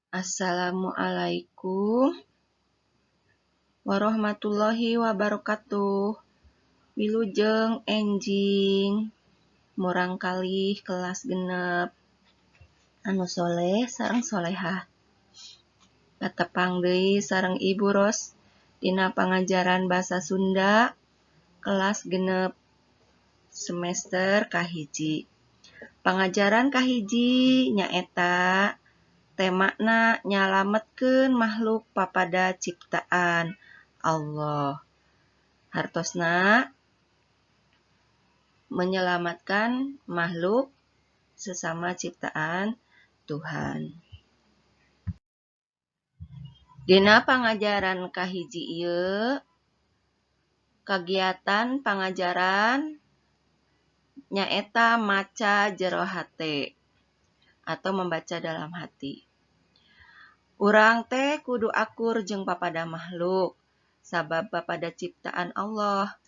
Assalamualaikum warahmatullahi wabarakatuh. Wilujeng enjing murang kalih kelas genep anu soleh sareng solehah. Patepang deui sareng Ibu Ros dina pangajaran basa Sunda kelas genep semester kahiji. Pangajaran kahiji nyaeta temana nyalametkeun makhluk papada ciptaan Allah. Hartosna menyelamatkan makhluk sesama ciptaan Tuhan. Dina pangajaran kahiji ieu kagiatan pangajaran nyaeta maca jero hate atau membaca dalam hati. Urang teh kudu akur jeung papada makhluk sabab papada ciptaan Allah.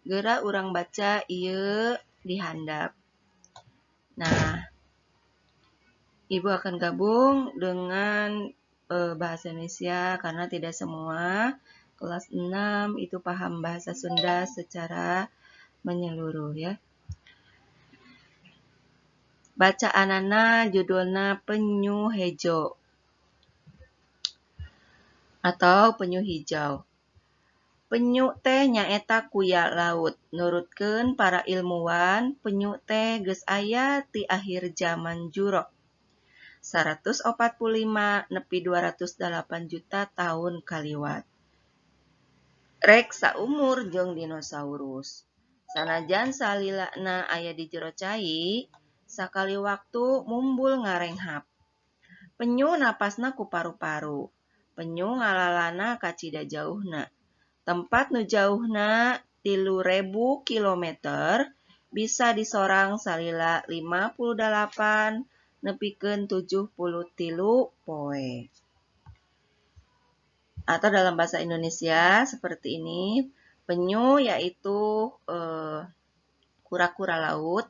Geura urang baca ieu di handap. Nah, Ibu akan gabung dengan bahasa Indonesia karena tidak semua kelas 6 itu paham bahasa Sunda secara menyeluruh ya. Bacaanana judulna penyu hejo atau penyu hijau. Penyu teh nyaeta kuya laut. Nurutkeun para ilmuwan, penyu teh geus aya ti akhir zaman juro. 145 nepi 208 juta tahun kaliwat. Rek saumur jeung dinosaurus. Sanajan salilana aya di jero cai, sakali waktu mumbul ngarenghap. Penyu napasna ku paru-paru. Penyu ngalalana ka cida jauhna. Tempat nu jauhna 3.000 kilometer bisa disorang salila 58 nepikeun 73 poe. Atau dalam bahasa Indonesia seperti ini, penyu yaitu kura-kura laut.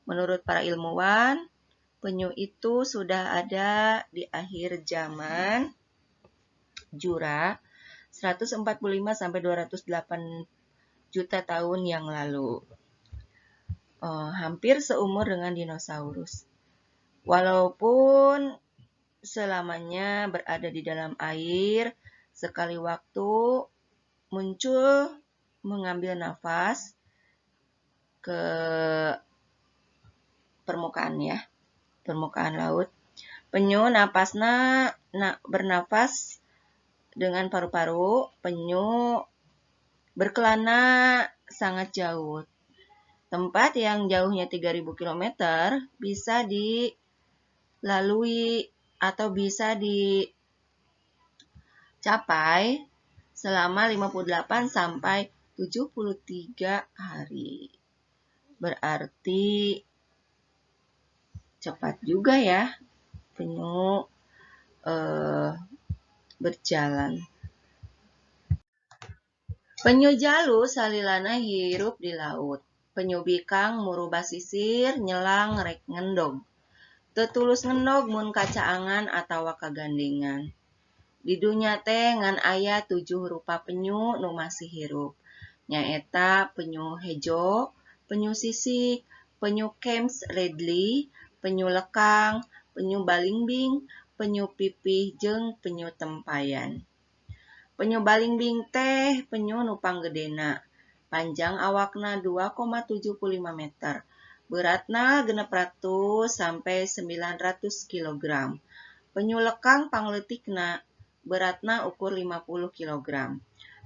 Menurut para ilmuwan, penyu itu sudah ada di akhir zaman Jura 145 sampai 208 juta tahun yang lalu. Hampir seumur dengan dinosaurus. Walaupun selamanya berada di dalam air, sekali waktu muncul mengambil nafas ke permukaan laut. Penyu napasna bernafas dengan paru-paru. Penyu berkelana sangat jauh. Tempat yang jauhnya 3.000 km bisa dilalui atau bisa dicapai selama 58 sampai 73 hari. Berarti cepat juga ya penyu berjalan. Penyu jalu salilana hirup di laut. Penyu bikang muru basisir nyelang rek ngendog. Teu tulus ngendog mun kacaangan atawa kagandengan. Di dunya teh ngan aya 7 rupa penyu nu masih hirup. Nyaeta penyu hejo, penyu sisik, penyu Kems Redley, penyu lekang, penyu balingbing, penyu pipih jeung penyu tempayan. Penyu balingbing teh penyu nu panggedena. Panjang awakna 2,75 meter. Beratna 600 sampai 900 kg. Penyu lekang pangleutikna beratna ukur 50 kg.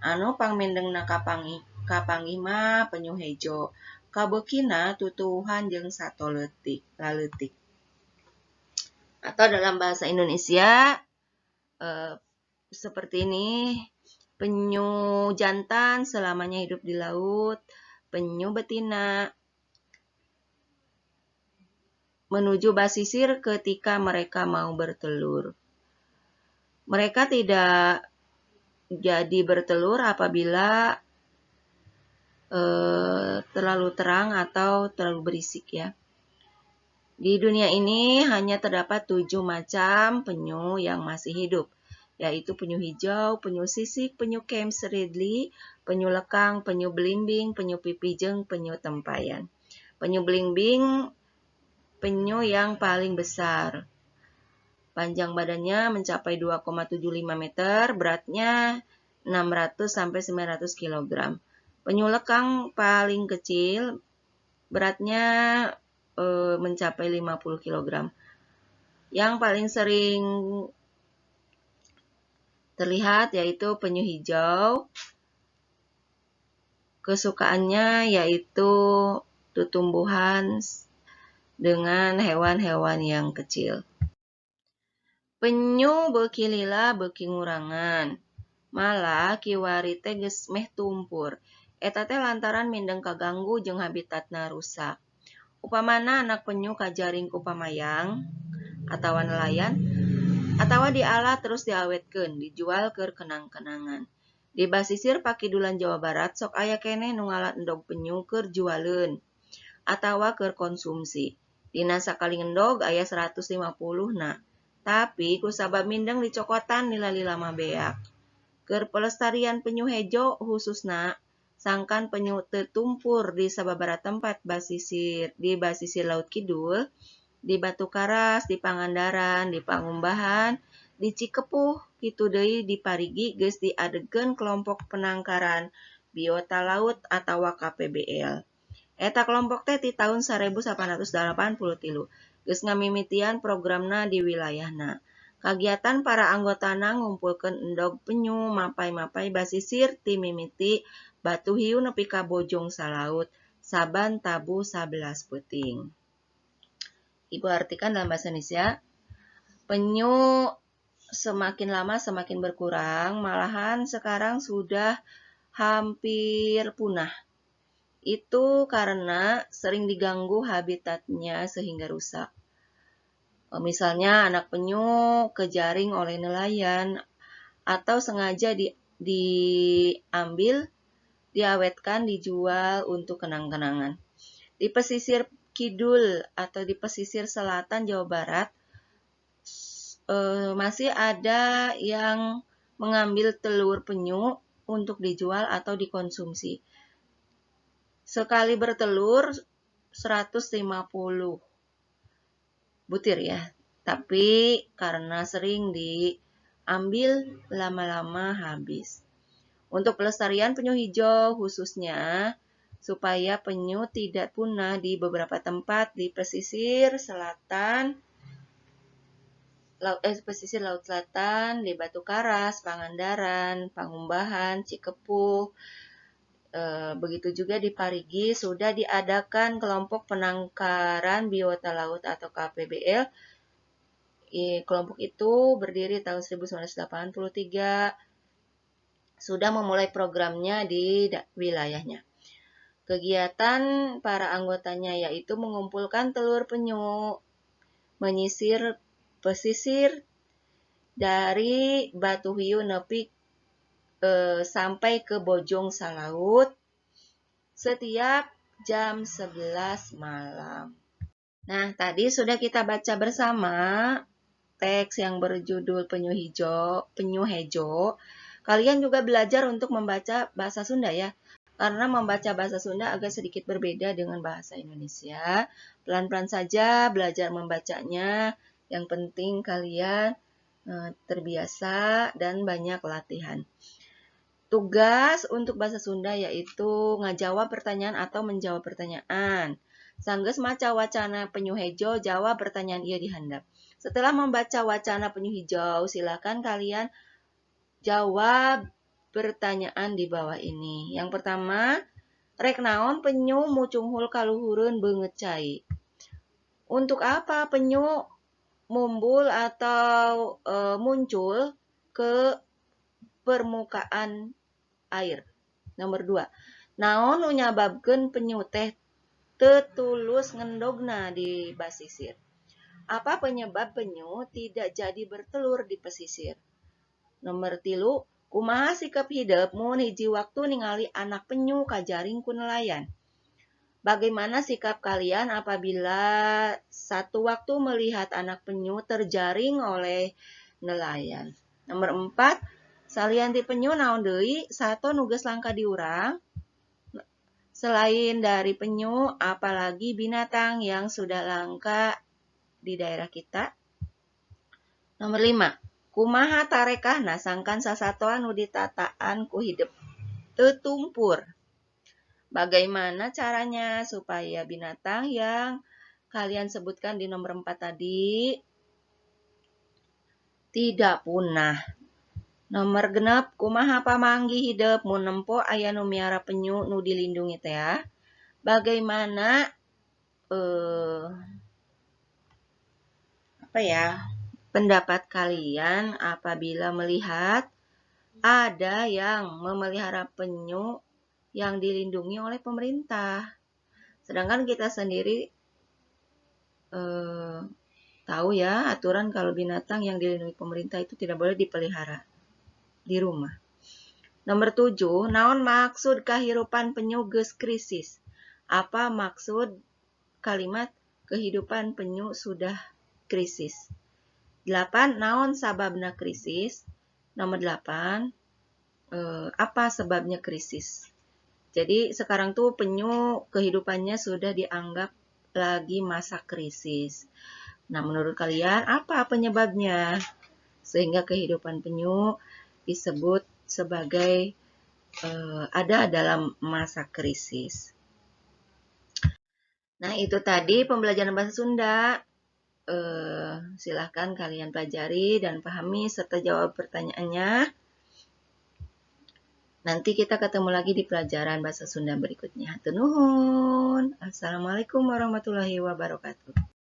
Anu pangmendengna kapanggih mah penyu hejo. Kabeukina tutuwuhan jeung sato laleutik. Atau dalam bahasa Indonesia seperti ini, penyu jantan selamanya hidup di laut, penyu betina menuju basisir ketika mereka mau bertelur. Mereka tidak jadi bertelur apabila terlalu terang atau terlalu berisik ya. Di dunia ini hanya terdapat 7 macam penyu yang masih hidup, yaitu penyu hijau, penyu sisik, penyu Kemps ridley, penyu lekang, penyu belimbing, penyu pipi jeung penyu tempayan. Penyu belimbing penyu yang paling besar. Panjang badannya mencapai 2,75 meter, beratnya 600 sampai 900 kg. Penyu lekang paling kecil, beratnya mencapai 50 kg. Yang paling sering terlihat yaitu penyu hijau. Kesukaannya yaitu tumbuhan dengan hewan-hewan yang kecil. Penyu beuki lila beuki ngurangan. Malah kiwari teh geus meh tumpur. Eta teh lantaran mindeng kaganggu jeung habitatna rusak. Upamana anak penyu kajaring ku pamayang atawa nelayan atawa dialah terus diawetkeun, dijual keur kenang-kenangan. Di basisir Pakidulan Jawa Barat sok aya keneh nu ngalat endog penyu keur jualeun atawa keur konsumsi. Dina sakali ngendog aya 150 na. Tapi kusabab mindeng dicokotan lila-lila mah beak. Keur pelestarian penyu hejo khususna sangkan penyu teu tumpur di sababaraha tempat di basisir Laut Kidul, di Batu Karas, di Pangandaran, di Pangumbahan, di Cikepuh, kitu deui di Parigi geus diadegeun kelompok penangkaran biota laut atawa KPBL. Eta kelompok teh ti tahun 1883 geus ngamimitian programna di wilayahna. Kagiatan para anggotana ngumpulkeun endog penyu mapai-mapai basisir ti mimiti Batu Hiu nepi ka Bojong Salaut saban tabu 11 peuting. Ibu artikan dalam bahasa Indonesia, penyu semakin lama semakin berkurang, malahan sekarang sudah hampir punah. Itu karena sering diganggu habitatnya sehingga rusak. Misalnya anak penyu kejaring oleh nelayan atau sengaja diambil, diawetkan, dijual untuk kenang-kenangan. Di pesisir kidul atau di pesisir selatan Jawa Barat masih ada yang mengambil telur penyu untuk dijual atau dikonsumsi. Sekali bertelur 150 butir ya, tapi karena sering diambil lama-lama habis. Untuk pelestarian penyu hijau khususnya supaya penyu tidak punah di beberapa tempat di pesisir selatan, pesisir Laut Selatan, di Batu Karas, Pangandaran, Pangumbahan, Cikepuh, begitu juga di Parigi sudah diadakan kelompok penangkaran biota laut atau KPBL. Kelompok itu berdiri tahun 1983, sudah memulai programnya di wilayahnya. Kegiatan para anggotanya yaitu mengumpulkan telur penyu, menyisir pesisir dari Batu Hiu nepi sampai ke Bojong Salaut setiap jam 11 malam. Nah, tadi sudah kita baca bersama teks yang berjudul Penyu Hejo. Kalian juga belajar untuk membaca bahasa Sunda ya. Karena membaca bahasa Sunda agak sedikit berbeda dengan bahasa Indonesia. Pelan-pelan saja belajar membacanya. Yang penting kalian terbiasa dan banyak latihan. Tugas untuk bahasa Sunda yaitu ngajawab pertanyaan atau menjawab pertanyaan. Sanggeus maca wacana penyu hejo, jawab pertanyaan ieu di handap. Setelah membaca wacana penyu hijau, silakan kalian jawab pertanyaan di bawah ini. Yang pertama, rek naon penyu mucunghul kaluhureun beungeut cai. Untuk apa penyu mumbul atau muncul ke permukaan air? Nomor 2, naon nu nyababkeun penyu teh teu tulus ngendogna di basisir? Apa penyebab penyu tidak jadi bertelur di pesisir? Nomor 3, kumaha sikap hidup mun hiji waktu ningali anak penyu kajaring ku nelayan? Bagaimana sikap kalian apabila satu waktu melihat anak penyu terjaring oleh nelayan? Nomor 4, salian ti penyu naon deui sato nu geus langka diurang? Selain dari penyu, apalagi binatang yang sudah langka di daerah kita? Nomor 5, kumaha tarekahna sangkan sasatoan nu ditataan ku hidup teu tumpur? Bagaimana caranya supaya binatang yang kalian sebutkan di nomor 4 tadi tidak punah? Nomor genep, kumaha pamanggi hidup mun nempo aya nu miara penyu nu dilindungi teh ya? Bagaimana pendapat kalian apabila melihat ada yang memelihara penyu yang dilindungi oleh pemerintah? Sedangkan kita sendiri tahu ya aturan kalau binatang yang dilindungi pemerintah itu tidak boleh dipelihara di rumah. Nomor 7, naon maksud kahirupan penyu geus krisis? Apa maksud kalimat kehidupan penyu sudah krisis? 8, naon sababna krisis? Nomor 8, apa sebabnya krisis? Jadi sekarang tuh penyu kehidupannya sudah dianggap lagi masa krisis. Nah, menurut kalian apa penyebabnya sehingga kehidupan penyu disebut sebagai ada dalam masa krisis? Nah, itu tadi pembelajaran bahasa Sunda. Silahkan kalian pelajari dan pahami serta jawab pertanyaannya. Nanti kita ketemu lagi di pelajaran bahasa Sunda berikutnya. Hatur nuhun. Assalamualaikum warahmatullahi wabarakatuh.